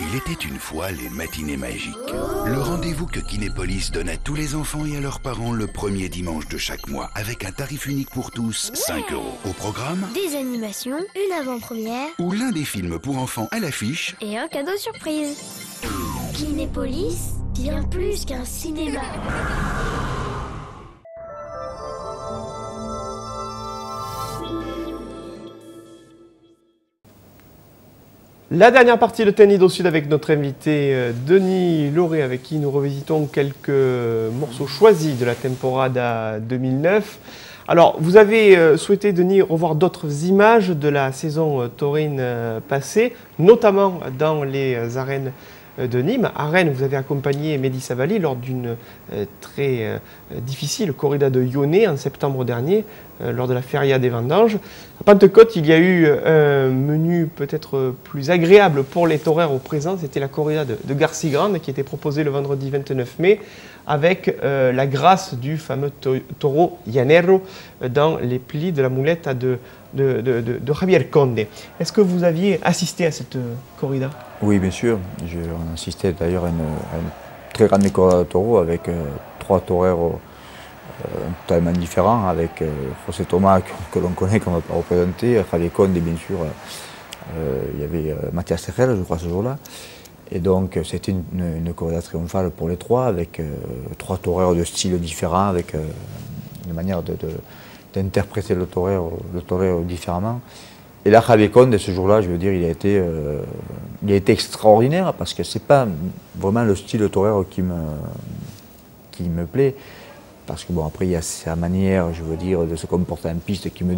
Il était une fois les matinées magiques. Le rendez-vous que Kinépolis donne à tous les enfants et à leurs parents le premier dimanche de chaque mois avec un tarif unique pour tous, 5 €. Au programme, des animations, une avant-première ou l'un des films pour enfants à l'affiche et un cadeau surprise. Kinépolis, bien plus qu'un cinéma. La dernière partie de Tennis au Sud avec notre invité Denis Loré, avec qui nous revisitons quelques morceaux choisis de la Temporada 2009. Alors, vous avez souhaité, Denis, revoir d'autres images de la saison taurine passée, notamment dans les arènes de Nîmes. À Rennes, vous avez accompagné Mehdi Savali lors d'une très difficile corrida de Yonnet en septembre dernier, lors de la Feria des Vendanges. À Pentecôte, il y a eu un menu peut-être plus agréable pour les taureaux au présent. C'était la corrida de Garcia-Grande qui était proposée le vendredi 29 mai avec la grâce du fameux taureau Llanero dans les plis de la moulette de Javier Conde. Est-ce que vous aviez assisté à cette corrida? Oui, bien sûr. On assistait d'ailleurs à une très grande corrida de taureaux avec 3 toreros totalement différents, avec José Thomas que l'on connaît, qu'on va pas représenter, Javier Conde, bien sûr. Il y avait Mathias Tejera, je crois, ce jour-là. Et donc c'était une corrida triomphale pour les 3, avec 3 toreros de styles différents, avec une manière d'interpréter le torero différemment. Et là, Javier Conde, ce jour-là, je veux dire, il a été extraordinaire, parce que c'est pas vraiment le style de torero qui me plaît. Parce que bon, après, il y a sa manière, je veux dire, de se comporter en piste qui me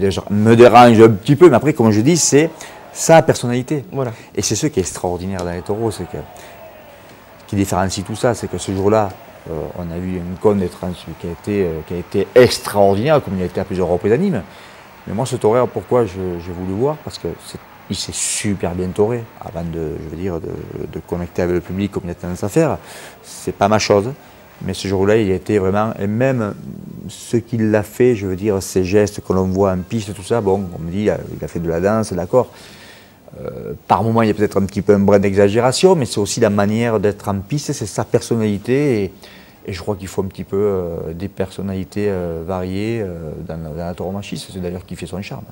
dérange un petit peu. Mais après, comme je dis, c'est sa personnalité. Voilà. Et c'est ce qui est extraordinaire dans les taureaux, c'est que ce qui différencie tout ça, c'est que ce jour-là, on a vu un Conde qui a été extraordinaire, comme il a été à plusieurs reprises à Nîmes. Mais moi, ce torero, pourquoi j'ai voulu voir? Parce qu'il s'est super bien toré avant de connecter avec le public comme il a tendance à faire. C'est pas ma chose. Mais ce jour-là, il a été vraiment, et même ce qu'il a fait, je veux dire, ses gestes que l'on voit en piste, tout ça, bon, on me dit, il a fait de la danse, d'accord. Par moments, il y a peut-être un petit peu un brin d'exagération, mais c'est aussi la manière d'être en piste, c'est sa personnalité. Et je crois qu'il faut un petit peu des personnalités variées dans la tauromachie. C'est d'ailleurs qui fait son charme.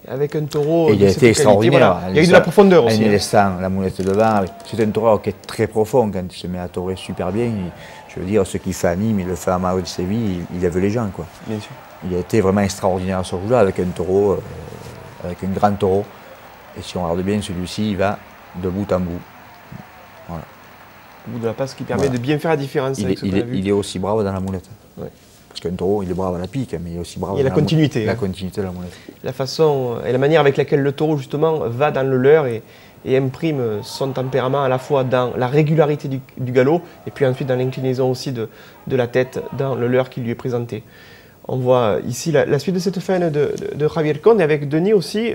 Avec un taureau. Et il a été extraordinaire. Voilà. Il y a eu de la profondeur aussi. En laissant la moulette devant. C'est un taureau qui est très profond. Quand il se met à taurer super bien, je veux dire, ce qu'il fait à Nîmes, il le fait à Mario de Séville, il lève les gens, quoi. Bien sûr. Il a été vraiment extraordinaire ce jour-là, avec un taureau, avec un grand taureau. Et si on regarde bien, celui-ci, il va de bout en bout. Voilà. Au bout de la passe qui permet de bien faire la différence. Il est aussi brave dans la moulette. Ouais. Parce qu'un taureau, il est brave à la pique, mais il est aussi brave dans la continuité. La continuité de la moulette. La façon et la manière avec laquelle le taureau, justement, va dans le leurre et imprime son tempérament à la fois dans la régularité du galop et puis ensuite dans l'inclinaison aussi de la tête dans le leurre qui lui est présenté. On voit ici la suite de cette faine de Javier Conde, et avec Denis aussi,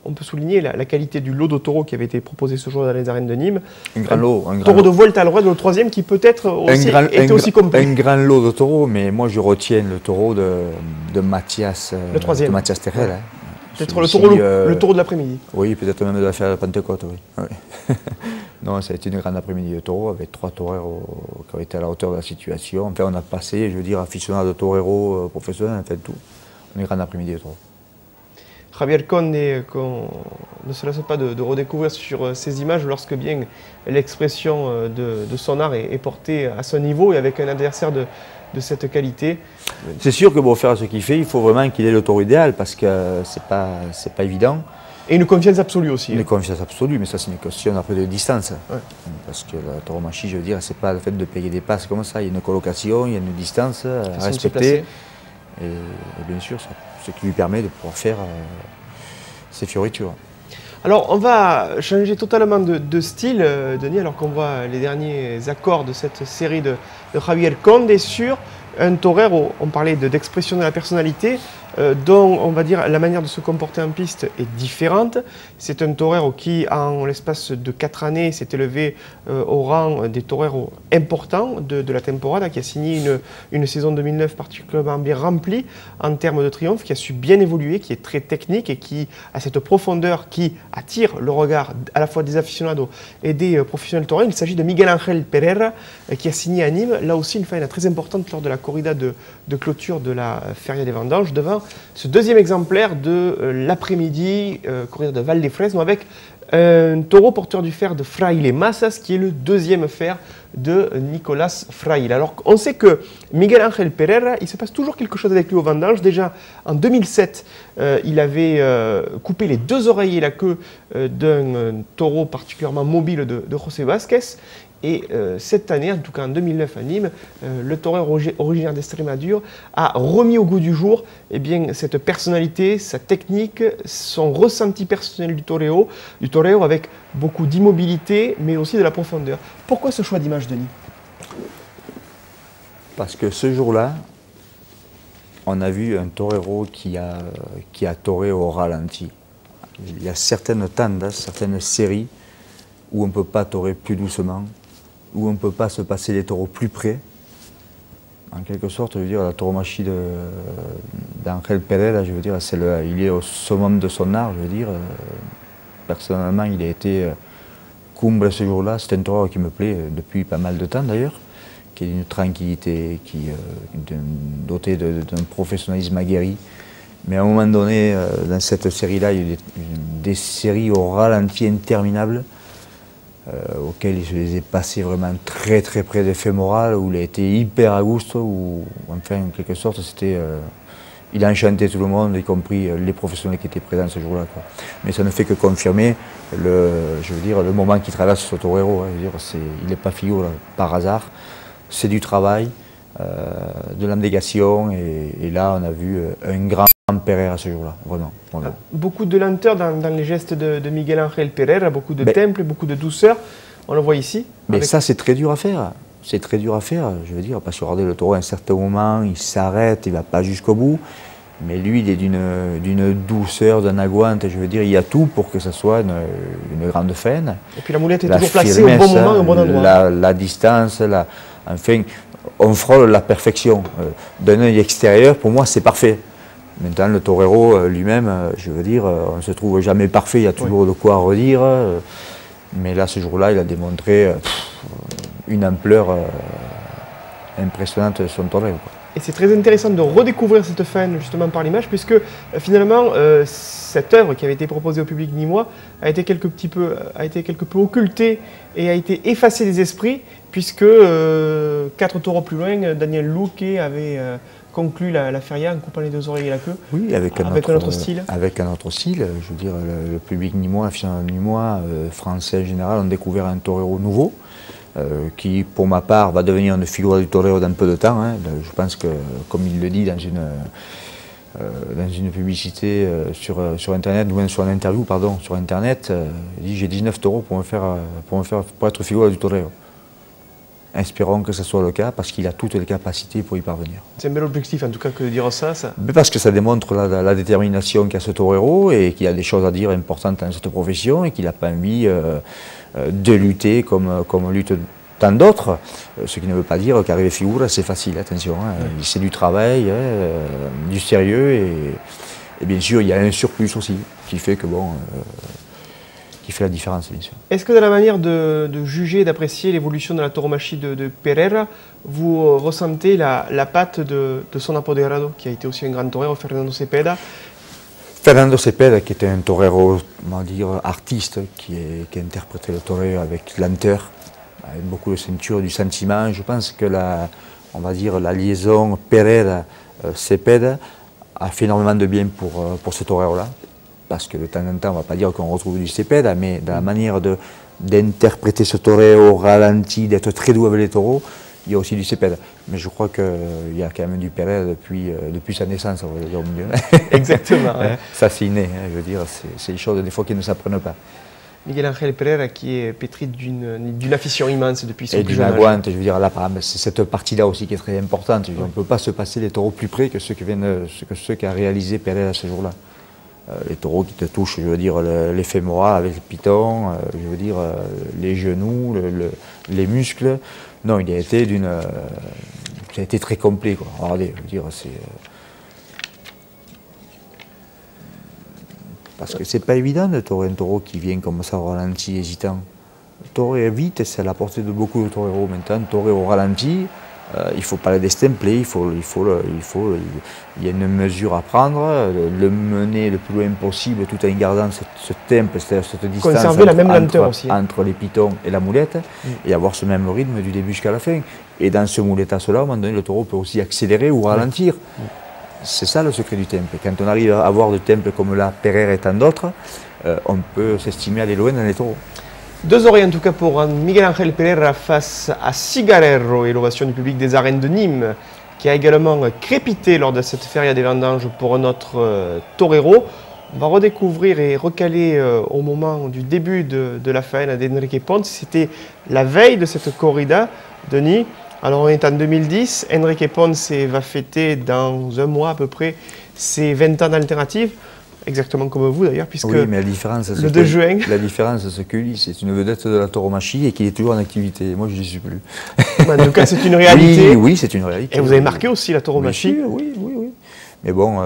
on peut souligner la qualité du lot de taureaux qui avait été proposé ce jour dans les arènes de Nîmes. Un grand lot. Un taureau de Vuelta al Ruedo, le troisième, qui peut-être était aussi complet. Un grand lot de taureaux, mais moi je retiens le taureau de Mathias. Le troisième. De Mathias Terrel. Hein. Peut-être le taureau de l'après-midi. Oui, peut-être même de la fête de Pentecôte, oui. Oui. Non, ça a été une grande après-midi de taureau avec 3 toreros qui ont été à la hauteur de la situation. Enfin, on a passé, je veux dire, aficionados de toreros professionnels, en fait, tout. Une grande après-midi de taureau. Javier Conde, qu'on ne se lasse pas de redécouvrir sur ces images lorsque bien l'expression de son art est portée à ce niveau et avec un adversaire de cette qualité. C'est sûr que pour faire ce qu'il fait, il faut vraiment qu'il ait le taureau idéal parce que c'est pas évident. Et une confiance absolue aussi. Une confiance absolue, mais ça c'est une question après de distance. Ouais. Parce que la tauromachie, je veux dire, c'est pas le fait de payer des passes comme ça, il y a une colocation, il y a une distance à respecter. Et bien sûr, ce qui lui permet de pouvoir faire ses fioritures. Alors on va changer totalement de style, Denis, alors qu'on voit les derniers accords de cette série de Javier Conde sur un torero. On parlait d'expression de la personnalité, dont on va dire la manière de se comporter en piste est différente. C'est un torero qui, en l'espace de 4 années, s'est élevé au rang des toreros importants de la temporada, qui a signé une saison 2009 particulièrement bien remplie en termes de triomphe, qui a su bien évoluer, qui est très technique et qui a cette profondeur qui attire le regard à la fois des aficionados et des professionnels toreros. Il s'agit de Miguel Ángel Pereira, qui a signé à Nîmes, là aussi une faine très importante lors de la corrida de clôture de la Feria des Vendanges, devant ce deuxième exemplaire de l'après-midi, corrida de Val de Fresno, avec un taureau porteur du fer de Fraile Massas, qui est le deuxième fer de Nicolas Fraile. Alors on sait que Miguel Ángel Pereira, il se passe toujours quelque chose avec lui aux vendanges. Déjà en 2007, il avait coupé les 2 oreilles et la queue d'un taureau particulièrement mobile de José Vázquez. Et cette année, en tout cas en 2009 à Nîmes, le torero originaire d'Extrémadure a remis au goût du jour cette personnalité, sa technique, son ressenti personnel du torero avec beaucoup d'immobilité, mais aussi de la profondeur. Pourquoi ce choix d'image, Denis? Parce que ce jour-là, on a vu un torero qui a toré au ralenti. Il y a certaines tandas, certaines séries où on ne peut pas torer plus doucement, où on ne peut pas se passer les taureaux plus près. En quelque sorte, je veux dire, la tauromachie d'Ángel Pereira, je veux dire, il est au summum de son art, je veux dire. Personnellement, il a été cumbre ce jour-là. C'est un taureau qui me plaît depuis pas mal de temps d'ailleurs, qui est d'une tranquillité, doté d'un professionnalisme aguerri. Mais à un moment donné, dans cette série-là, il y a eu des séries au ralenti interminables, auxquelles il se les est passé vraiment très très près des fémorales, où il a été hyper à gusto, où enfin en quelque sorte il a enchanté tout le monde, y compris les professionnels qui étaient présents ce jour-là. Mais ça ne fait que confirmer le moment qu'il traverse ce torero. Hein, il n'est pas figure par hasard, c'est du travail, de l'abnégation, et là on a vu un grand Pereira ce jour-là, vraiment. Beaucoup de lenteur dans les gestes de Miguel Ángel Pereira, beaucoup de temple, beaucoup de douceur. On le voit ici. Mais ça, c'est très dur à faire. C'est très dur à faire, je veux dire, parce que regardez le taureau à un certain moment, il s'arrête, il ne va pas jusqu'au bout. Mais lui, il est d'une douceur, d'un aguante, je veux dire, il y a tout pour que ça soit une grande faine. Et puis la moulette est toujours placée au bon moment, au bon endroit. La distance, enfin, on frôle la perfection. D'un œil extérieur, pour moi, c'est parfait. Maintenant, le torero lui-même, je veux dire, on ne se trouve jamais parfait, il y a toujours de quoi redire. Mais là, ce jour-là, il a démontré une ampleur impressionnante de son torero. Et c'est très intéressant de redécouvrir cette fin justement par l'image, puisque finalement cette œuvre qui avait été proposée au public nîmois a été quelque peu occultée et a été effacée des esprits, puisque 4 taureaux plus loin, Daniel Luque avait conclu la feria en coupant les 2 oreilles et la queue. Oui, avec un autre style. Avec un autre style. Je veux dire, le public nîmois, l'aficionado nîmois, français en général, ont découvert un torero nouveau. Qui, pour ma part, va devenir une figure du torero dans peu de temps. Hein. Je pense que, comme il le dit dans une publicité sur Internet, ou sur une interview, pardon, sur Internet, il dit « J'ai 19 taureaux pour être figure du torero ». Espérons que ce soit le cas, parce qu'il a toutes les capacités pour y parvenir. C'est un bel objectif, en tout cas, que de dire ça. Mais parce que ça démontre la détermination qu'a ce torero, et qu'il a des choses à dire importantes dans cette profession, et qu'il n'a pas envie de lutter comme lutte tant d'autres, ce qui ne veut pas dire qu'arriver figure, c'est facile, attention. Hein. C'est du travail, du sérieux, et bien sûr, il y a un surplus aussi, qui fait que bon... qui fait la différence, bien sûr. Est-ce que dans la manière de juger et d'apprécier l'évolution de la tauromachie de Pereira, vous ressentez la patte de son apoderado, qui a été aussi un grand torero, Fernando Cepeda? Fernando Cepeda, qui était un torero, on va dire, artiste, qui a interprété le torero avec lenteur, avec beaucoup de ceinture, du sentiment. Je pense que on va dire, la liaison Pereira-Cepeda a fait énormément de bien pour ce torero-là. Parce que de temps en temps, on ne va pas dire qu'on retrouve du Cepeda, mais dans la manière d'interpréter ce torero au ralenti, d'être très doux avec les taureaux, il y a aussi du Cepeda. Mais je crois qu'il y a quand même du Pereira depuis sa naissance, on va dire au milieu. Exactement. Ouais. Ça, c'est inné, hein, je veux dire, c'est des choses des fois qui ne s'apprennent pas. Miguel Ángel Pereira qui est pétri d'une affition immense depuis son plus jeune âge. Et d'une aguante, je veux dire, c'est cette partie-là aussi qui est très importante. On ne peut pas se passer les taureaux plus près que ceux qu'a réalisé Pereira ce jour-là. Les taureaux qui te touchent, je veux dire, les fémorales avec le piton, je veux dire, les genoux, les muscles. Non, il a été très complet, quoi. Regardez, je veux dire, c'est... Parce que c'est pas évident de taurer un taureau qui vient comme ça au ralenti, hésitant. Taurer vite, c'est à la portée de beaucoup de taureaux. Maintenant, taurer au ralenti, il ne faut pas le destempler, il y a une mesure à prendre, le mener le plus loin possible tout en gardant ce tempo, cette distance la même lenteur aussi, entre les pitons et la moulette, et avoir ce même rythme du début jusqu'à la fin. Et dans ce moulettage-là, à un moment donné, le taureau peut aussi accélérer ou ralentir. C'est ça le secret du tempo. Quand on arrive à avoir de tempo comme là, Pereira et tant d'autres, on peut s'estimer aller loin dans les taureaux. 2 oreilles en tout cas pour Miguel Ángel Pereira face à Cigarrero et l'ovation du public des arènes de Nîmes qui a également crépité lors de cette feria des vendanges pour notre torero. On va redécouvrir et recaler au moment du début de la faena d'Enrique Ponce. C'était la veille de cette corrida, Denis. Alors on est en 2010, Enrique Ponce va fêter dans un mois à peu près ses 20 ans d'alternative. Exactement comme vous d'ailleurs, puisque oui, mais la différence, le 2 juin... La différence, c'est que lui, c'est une vedette de la tauromachie et qu'il est toujours en activité. Moi, je n'y suis plus. En tout cas, c'est une réalité. Oui, c'est une réalité. Et vous avez marqué aussi la tauromachie. Oui. Mais bon,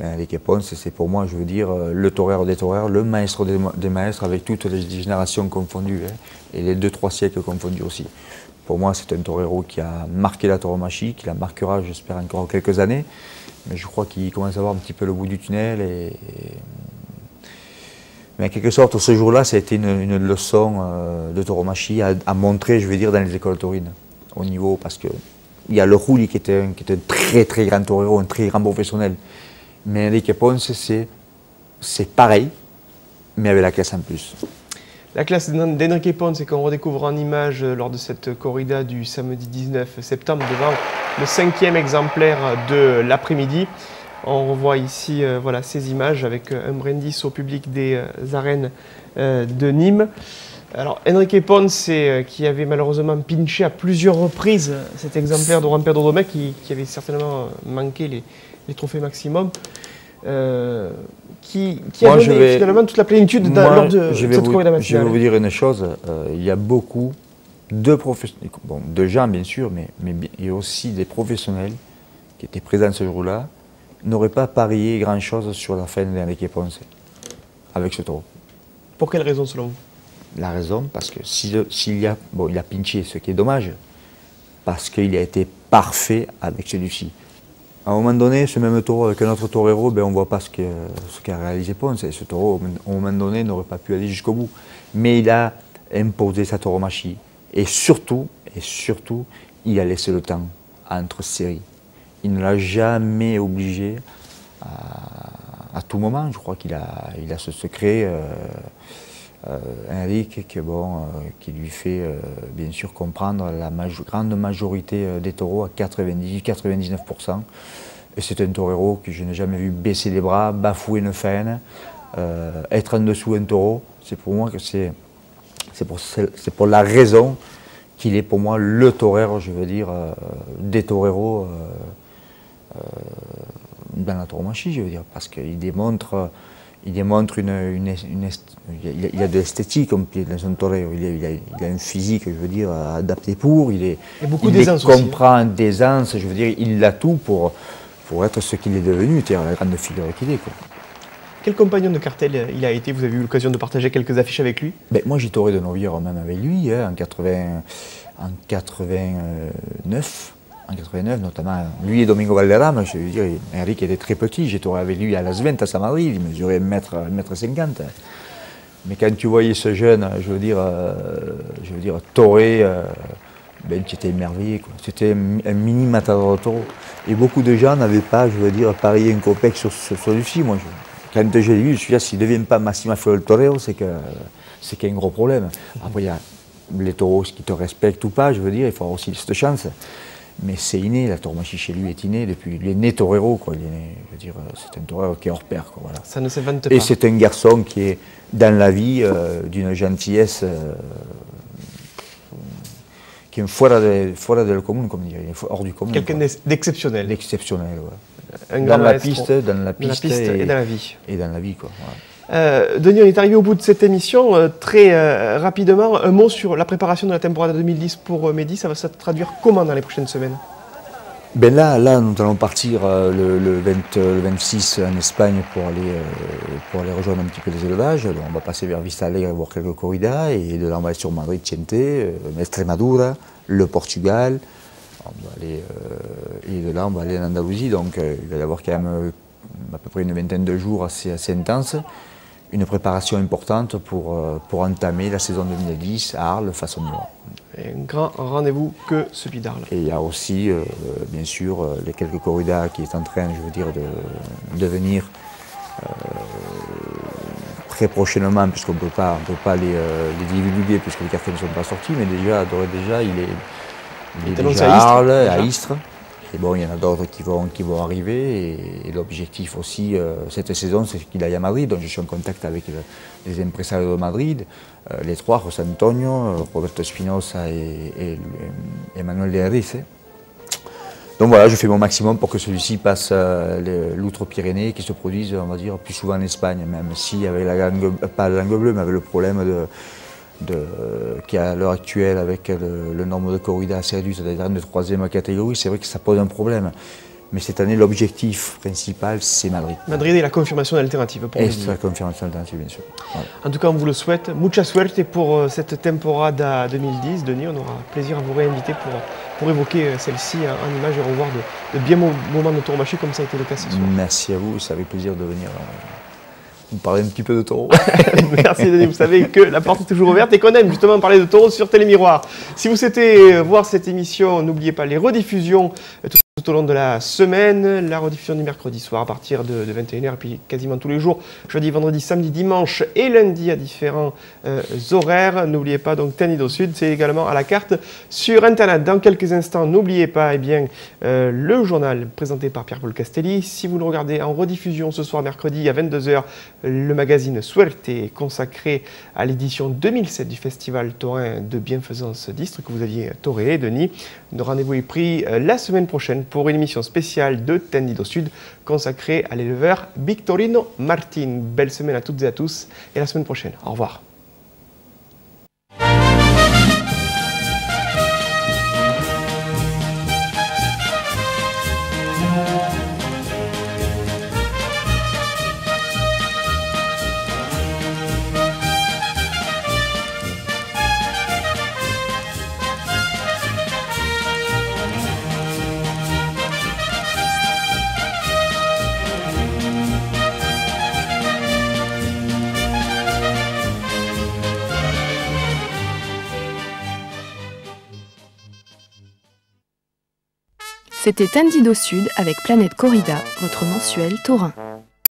Enrique Ponce, c'est pour moi, je veux dire, le torero des torero, le maître des maîtres, avec toutes les générations confondues, hein, et les 2-3 siècles confondus aussi. Pour moi, c'est un torero qui a marqué la tauromachie, qui la marquera, j'espère, encore quelques années. Mais je crois qu'il commence à voir un petit peu le bout du tunnel. Mais en quelque sorte, ce jour-là, ça a été une leçon de tauromachie à montrer, je vais dire, dans les écoles taurines. Au niveau, parce qu'il y a le Juli qui était un très très grand torero, un très grand professionnel. Mais Enrique Ponce, c'est pareil, mais avec la classe en plus. La classe d'Enrique Ponce qu'on redécouvre en images lors de cette corrida du samedi 19 septembre devant le 5e exemplaire de l'après-midi. On revoit ici voilà, ces images avec un brindis au public des arènes de Nîmes. Alors Enrique Ponce qui avait malheureusement pinché à plusieurs reprises cet exemplaire de Juan Pedro Domecq qui avait certainement manqué les trophées maximum. Qui a donné finalement toute la plénitude lors de cette corrida matinale. Je vais vous dire une chose, il y a beaucoup de professionnels, bon, de gens bien sûr, mais il y a aussi des professionnels qui étaient présents ce jour-là, n'auraient pas parié grand-chose sur la fin d'Enrique Ponce avec ce taureau. Pour quelle raison selon vous? La raison, parce que il a pinché, ce qui est dommage, parce qu'il a été parfait avec celui-ci. À un moment donné, ce même taureau avec un autre torero, ben, on ne voit pas ce qu'a réalisé Ponce. Ce taureau, à un moment donné, n'aurait pas pu aller jusqu'au bout. Mais il a imposé sa tauromachie. Et surtout, il a laissé le temps entre séries. Il ne l'a jamais obligé à tout moment. Je crois qu'il a ce secret, Henrique, qui lui fait bien sûr comprendre la grande majorité des taureaux à 98-99%. Et c'est un torero que je n'ai jamais vu baisser les bras, bafouer une faine, être en dessous d'un taureau. C'est pour moi que c'est pour la raison qu'il est pour moi le torero, je veux dire, des toreros dans la tauromachie, je veux dire, parce qu'il démontre, il a de l'esthétique dans son torero, il a une physique, je veux dire, adaptée pour, il comprend d'aisance, je veux dire, il a tout pour être ce qu'il est devenu, c'est-à-dire la grande figure qu'il est, quoi. Quel compagnon de cartel il a été? Vous avez eu l'occasion de partager quelques affiches avec lui? Moi, j'ai tauré de Novière même avec lui, en 89. En 89, notamment, lui et Domingo Valderrama, je veux dire, Henrique était très petit, j'ai touré avec lui à Las Ventas à Madrid, il mesurait 1,50 m. Mais quand tu voyais ce jeune, je veux dire torer, tu étais émerveillé, quoi. C'était un mini matador de taureau. Et beaucoup de gens n'avaient pas, je veux dire, parié un copec sur celui-ci. Moi, quand j'ai lu, je suis là, s'il ne devient pas Massima Fuel Torero, c'est qu'il y a un gros problème. Après, il y a les taureaux qui te respectent ou pas, je veux dire, il faut avoir aussi cette chance. Mais c'est inné, la tauromachie chez lui est innée, depuis il est né torero, quoi. Je veux dire, c'est un torero qui est hors pair, quoi, voilà. Ça ne s'invente pas. Et c'est un garçon qui est dans la vie d'une gentillesse qui est fuera del comune, comme dire, hors du commun. Quelqu'un d'exceptionnel. D'exceptionnel, ouais. Dans la piste et dans la vie. Et dans la vie, quoi. Voilà. Denis, on est arrivé au bout de cette émission. Très rapidement, un mot sur la préparation de la temporada 2010 pour Mehdi. Ça va se traduire comment dans les prochaines semaines? Là, nous allons partir le 26 en Espagne pour aller rejoindre un petit peu les élevages. Donc, on va passer vers Vista Alegre voir quelques corridas et de là on va aller sur Madrid, Chente, Extremadura, le Portugal. On va aller, et de là on va aller en Andalousie. Donc il va y avoir quand même à peu près une vingtaine de jours assez intenses. Une préparation importante pour entamer la saison 2010 à Arles face au Milan. Un grand rendez-vous que celui d'Arles. Et il y a aussi, bien sûr, les quelques corridas qui est en train, je veux dire, de venir très prochainement, puisqu'on ne peut pas les divulguer, puisque les cartels ne sont pas sortis, mais déjà, il est déjà à Arles, à Istres. Et bon, il y en a d'autres qui vont arriver. Et l'objectif aussi, cette saison, c'est qu'il aille à Madrid. Donc je suis en contact avec les impresarios de Madrid, les trois, José Antonio, Roberto Espinosa et Emmanuel de Henrique. Donc voilà, je fais mon maximum pour que celui-ci passe l'Outre-Pyrénées et qu'il se produise, on va dire, plus souvent en Espagne, même si avec pas la langue bleue, mais avec le problème qui à l'heure actuelle, avec le nombre de corridas assez réduit, c'est-à-dire de troisième catégorie, c'est vrai que ça pose un problème. Mais cette année, l'objectif principal, c'est Madrid. Madrid est la confirmation d'alternative pour c'est la confirmation d'alternative, bien sûr. Voilà. En tout cas, on vous le souhaite. Mucha suerte pour cette temporada 2010. Denis, on aura plaisir à vous réinviter pour évoquer celle-ci en image et revoir de bien moments de tauromachie comme ça a été le cas ce soir. Merci à vous, c'est avec plaisir de venir vous parler un petit peu de taureau. Merci Denis, vous savez que la porte est toujours ouverte et qu'on aime justement parler de taureau sur Télémiroir. Si vous souhaitez voir cette émission, n'oubliez pas les rediffusions tout au long de la semaine, la rediffusion du mercredi soir à partir de 21h, et puis quasiment tous les jours, jeudi, vendredi, samedi, dimanche et lundi à différents horaires. N'oubliez pas donc Tennido Sud, c'est également à la carte sur Internet. Dans quelques instants, n'oubliez pas le journal présenté par Pierre-Paul Castelli. Si vous le regardez en rediffusion ce soir mercredi à 22h, le magazine Suerte consacré à l'édition 2007 du Festival taurin de bienfaisance d'Istres que vous aviez toréé, Denis. Le rendez-vous est pris la semaine prochaine pour une émission spéciale de Tendido Sud consacrée à l'éleveur Victorino Martin. Belle semaine à toutes et à tous et à la semaine prochaine. Au revoir. C'était Tendido Sud avec Planète Corrida, votre mensuel taurin.